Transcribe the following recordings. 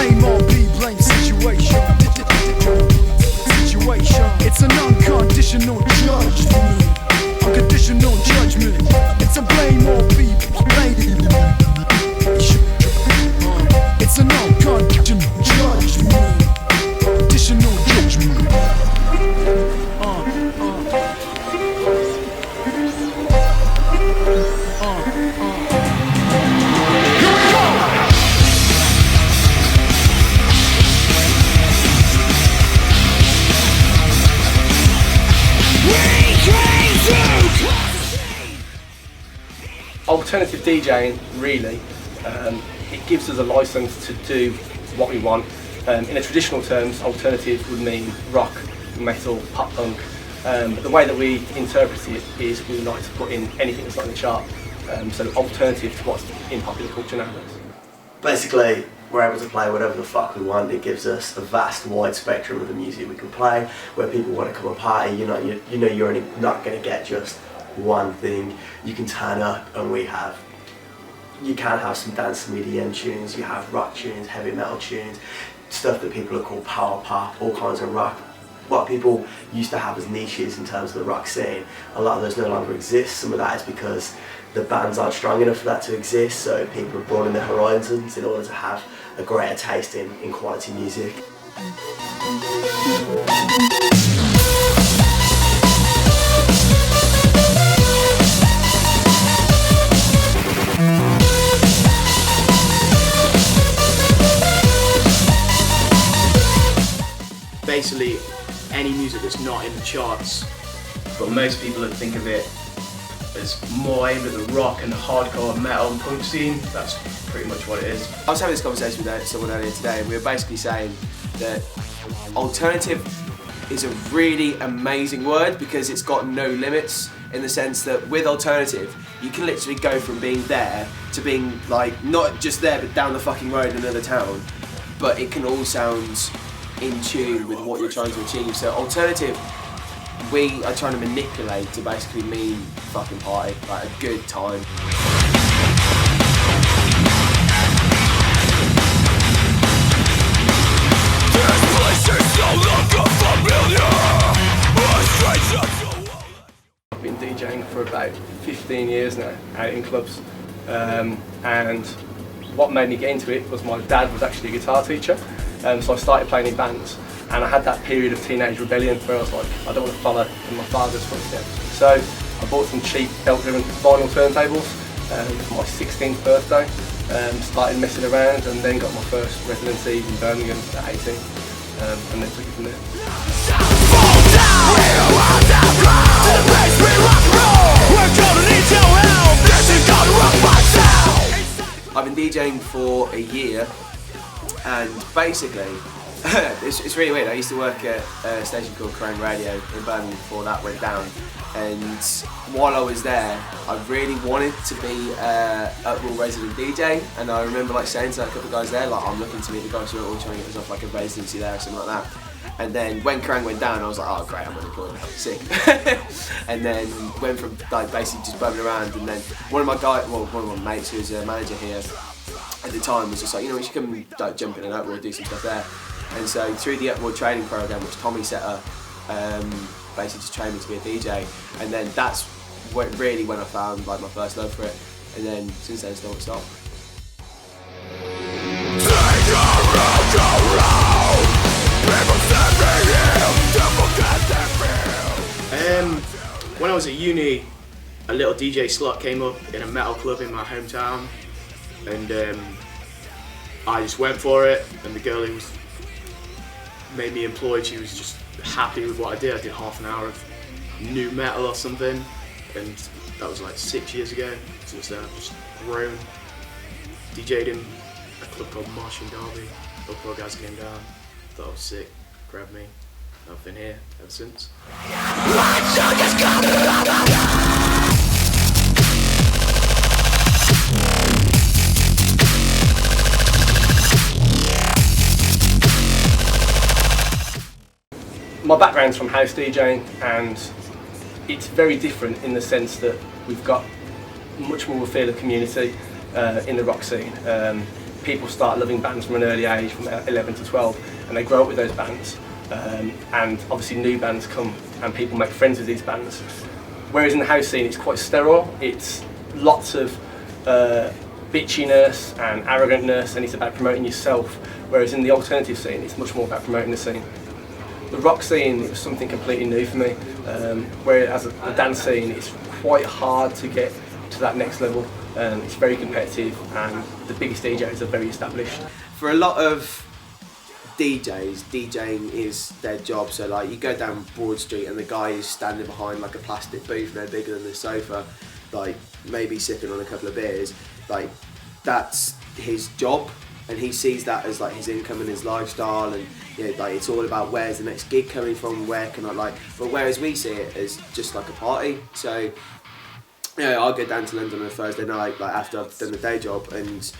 blame or be blame situation. It's an unconditional judgment. Unconditional judgment. It's a blame or be blame. It's an unconditional judgment. Conditional judgment. Alternative DJing, really, it gives us a license to do what we want. In a traditional terms, alternative would mean rock, metal, pop punk. But the way that we interpret it is we like to put in anything that's not in the chart. So alternative to what's in popular culture nowadays. Basically, we're able to play whatever the fuck we want. It gives us a vast, wide spectrum of the music we can play. Where people want to come and party, you're only not going to get just one thing. You can turn up, and you can have some dance and EDM tunes. You have rock tunes, heavy metal tunes, stuff that people are called power pop, all kinds of rock. What people used to have as niches in terms of the rock scene, a lot of those no longer exist. Some of that is because the bands aren't strong enough for that to exist, so people have broadened their horizons in order to have a greater taste in quality music. Basically, any music that's not in the charts. But most people that think of it as more aimed at the rock and the hardcore metal and punk scene, that's pretty much what it is. I was having this conversation with someone earlier today, and we were basically saying that alternative is a really amazing word because it's got no limits, in the sense that with alternative, you can literally go from being there to being like, not just there, but down the fucking road in another town. But it can all sound in tune with what you're trying to achieve. So alternative, we are trying to manipulate to basically mean fucking party, like a good time. I've been DJing for about 15 years now, out in clubs, and what made me get into it was my dad was actually a guitar teacher, so I started playing in bands, and I had that period of teenage rebellion where I was like, I don't want to follow in my father's footsteps. So I bought some cheap belt-driven vinyl turntables for my 16th birthday, started messing around, and then got my first residency in Birmingham at 18, and then took it from there. I've been DJing for a year, and basically, it's really weird. I used to work at a station called Crane Radio in Birmingham before that went down, and while I was there, I really wanted to be a UPRAWR resident DJ, and I remember like saying to a couple of guys there, like, I'm looking to meet the guys who are all trying to get us off like a residency there or something like that. And then when Crane went down, I was like, oh great, I'm unemployed now, sick. And then went from like basically just bumming around, and then one of my mates who was a manager here at the time was just like, you know, we should come and like, jump in and UPRAWR, do some stuff there. And so through the UPRAWR training program, which Tommy set up, basically just trained me to be a DJ, and then that's when I found like my first love for it, and then since then it's not stopped. When I was at uni, a little DJ slot came up in a metal club in my hometown, and I just went for it, and the girl who made me employed, she was just happy with what I did. I did half an hour of new metal or something, and that was like 6 years ago. Since then I've just grown. DJ'd in a club called Marsh in Derby. UPRAWR guys came down, thought I was sick, grabbed me. I've been here ever since. My background's from house DJing, and it's very different in the sense that we've got much more of a feel of community in the rock scene. people start loving bands from an early age, from 11 to 12, and they grow up with those bands. And obviously new bands come and people make friends with these bands. Whereas in the house scene it's quite sterile, it's lots of bitchiness and arrogantness, and it's about promoting yourself. Whereas in the alternative scene it's much more about promoting the scene. The rock scene was something completely new for me, whereas the dance scene it's quite hard to get to that next level. It's very competitive and the biggest DJs are very established. For a lot of DJs, DJing is their job, so like you go down Broad Street and the guy is standing behind like a plastic booth no bigger than this sofa, like maybe sipping on a couple of beers, like that's his job, and he sees that as like his income and his lifestyle, and you know, like it's all about where's the next gig coming from, where can I like, but whereas we see it as just like a party. So you know, I'll go down to London on a Thursday night like after I've done the day job, and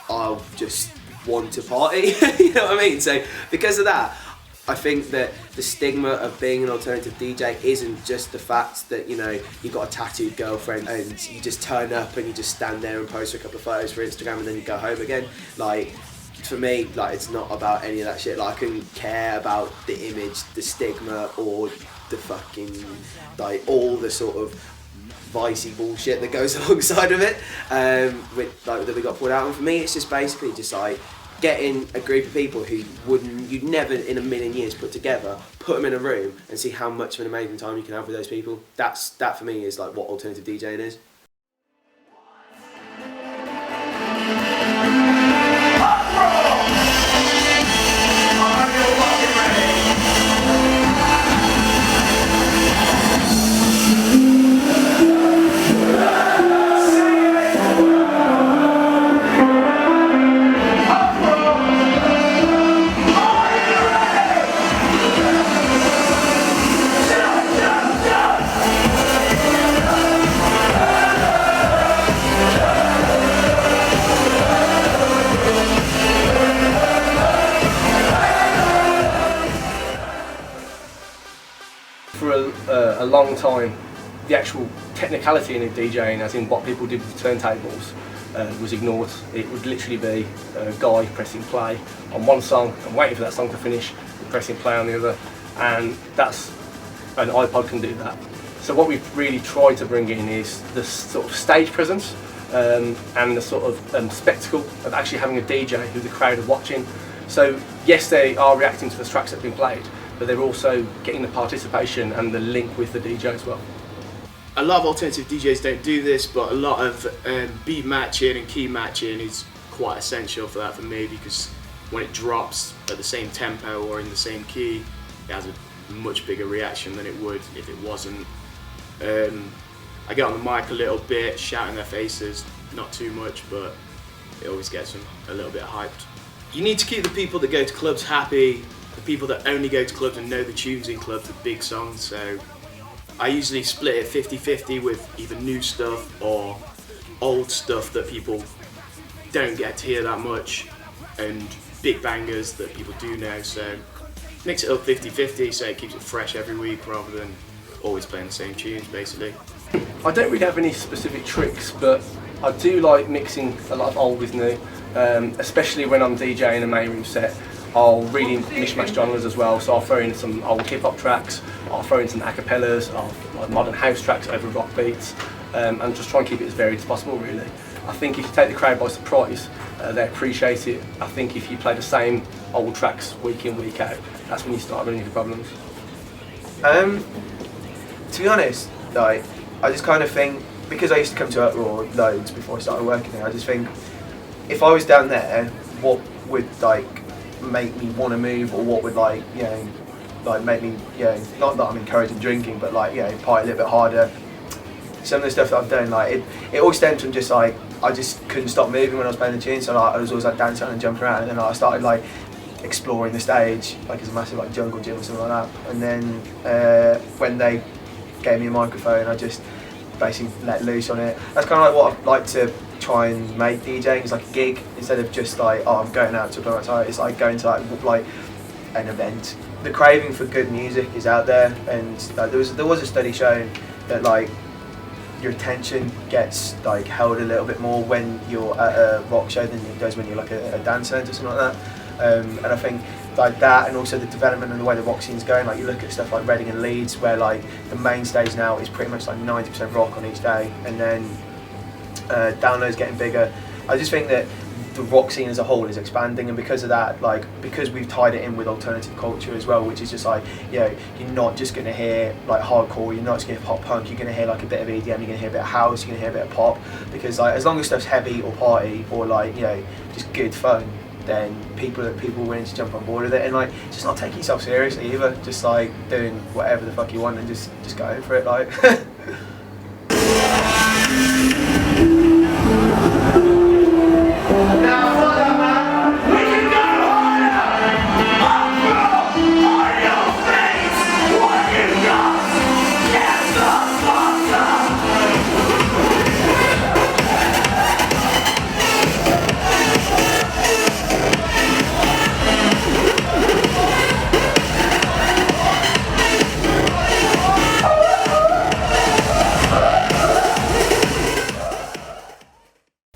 I'll just want to party. You know what I mean? So because of that, I think that the stigma of being an alternative DJ isn't just the fact that, you know, you've got a tattooed girlfriend and you just turn up and you just stand there and post a couple of photos for Instagram and then you go home again. Like, for me, like, it's not about any of that shit. Like, I couldn't care about the image, the stigma, or the fucking, like, all the sort of vicey bullshit that goes alongside of it, with like that we got pulled out. And for me, it's just basically just like getting a group of people who you'd never in a million years put together, put them in a room and see how much of an amazing time you can have with those people. That for me is like what alternative DJing is. For a long time, the actual technicality in DJing, as in what people did with the turntables, was ignored. It would literally be a guy pressing play on one song and waiting for that song to finish and pressing play on the other, and an iPod can do that. So what we've really tried to bring in is the sort of stage presence and the sort of spectacle of actually having a DJ who the crowd are watching. So yes, they are reacting to the tracks that have been played, but they're also getting the participation and the link with the DJ as well. A lot of alternative DJs don't do this, but a lot of beat matching and key matching is quite essential for that for me, because when it drops at the same tempo or in the same key, it has a much bigger reaction than it would if it wasn't. I get on the mic a little bit, shout in their faces, not too much, but it always gets them a little bit hyped. You need to keep the people that go to clubs happy. The people that only go to clubs and know the tunes in clubs, the big songs. So I usually split it 50-50 with either new stuff or old stuff that people don't get to hear that much, and big bangers that people do know. So mix it up 50-50 so it keeps it fresh every week rather than always playing the same tunes basically. I don't really have any specific tricks, but I do like mixing a lot of old with new, especially when I'm DJing a main room set. I'll really mishmash genres as well, so I'll throw in some old hip-hop tracks, I'll throw in some acapellas, like modern house tracks over rock beats, and just try and keep it as varied as possible really. I think if you take the crowd by surprise, they appreciate it. I think if you play the same old tracks week in, week out, that's when you start running into problems. To be honest, like, I just kind of think, because I used to come to UPRAWR loads before I started working here, I just think if I was down there, what would like make me want to move, or what would like, you know, like make me, you know, not that I'm encouraging drinking, but like, you know, party a little bit harder. Some of the stuff that I've done, like it all stems from just like, I just couldn't stop moving when I was playing the tune, so like, I was always like dancing and jumping around, and then I started like exploring the stage, like it's a massive like jungle gym or something like that. And then when they gave me a microphone, I just basically let loose on it. That's kind of like what I'd like to try and make DJing is like a gig, instead of just like, oh, I'm going out to a club outside. It's like going to like an event. The craving for good music is out there, and there was a study showing that like your attention gets like held a little bit more when you're at a rock show than it does when you're like a dance event or something like that. And I think like that, and also the development and the way the rock scene's going. Like you look at stuff like Reading and Leeds, where like the main stage now is pretty much like 90% rock on each day, and then downloads getting bigger. I just think that the rock scene as a whole is expanding, and because of that, like because we've tied it in with alternative culture as well, which is just like, you know, you're not just going to hear like hardcore, you're not just going to hear pop punk, you're going to hear like a bit of EDM, you're going to hear a bit of house, you're going to hear a bit of pop, because like as long as stuff's heavy or party or like, you know, just good fun, then people are willing to jump on board with it, and like just not take yourself seriously either, just like doing whatever the fuck you want and just going for it, like.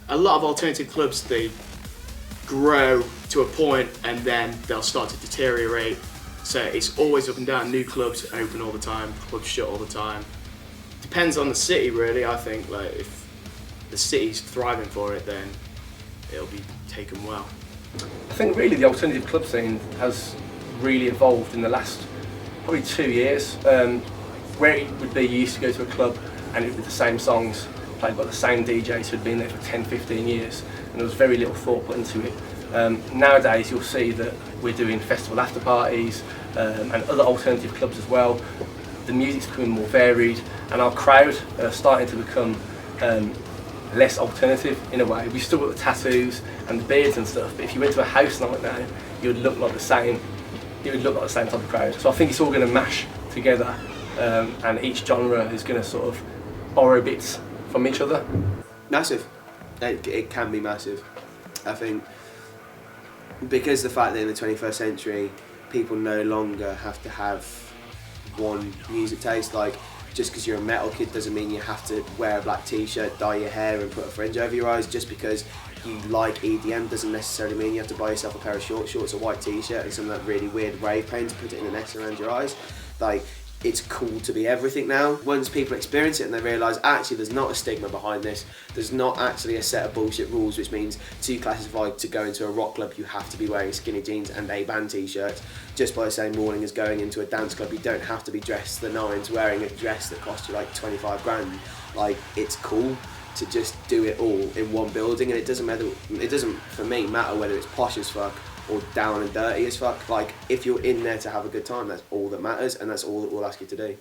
A lot of alternative clubs, they grow to a point and then they'll start to deteriorate. So it's always up and down. New clubs open all the time, clubs shut all the time. Depends on the city, really. I think like if the city's thriving for it, then it'll be taken well. I think really the alternative club scene has really evolved in the last probably 2 years. Where it would be, you used to go to a club and it would be the same songs played by the same DJs who'd been there for 10-15 years, and there was very little thought put into it. Nowadays you'll see that we're doing festival after parties and other alternative clubs as well. The music's becoming more varied, and our crowd are starting to become less alternative in a way. We've still got the tattoos and the beards and stuff, but if you went to a house night now, you would look like the same. You would look like the same type of crowd. So I think it's all going to mash together, and each genre is going to sort of borrow bits from each other. Massive. It can be massive. I think because the fact that in the 21st century people no longer have to have one music taste. Like just because you're a metal kid doesn't mean you have to wear a black t-shirt, dye your hair and put a fringe over your eyes. Just because you like EDM doesn't necessarily mean you have to buy yourself a pair of short shorts, a white t-shirt and some of that really weird rave paint to put it in an S around your eyes. Like, it's cool to be everything now. Once people experience it and they realise actually there's not a stigma behind this, there's not actually a set of bullshit rules which means to classify to go into a rock club you have to be wearing skinny jeans and a band t-shirt. Just by the same ruling as going into a dance club, you don't have to be dressed to the nines wearing a dress that costs you like 25 grand. Like, it's cool to just do it all in one building, and it doesn't matter, it doesn't for me matter whether it's posh as fuck or down and dirty as fuck. Like, if you're in there to have a good time, that's all that matters, and that's all that we'll ask you to do.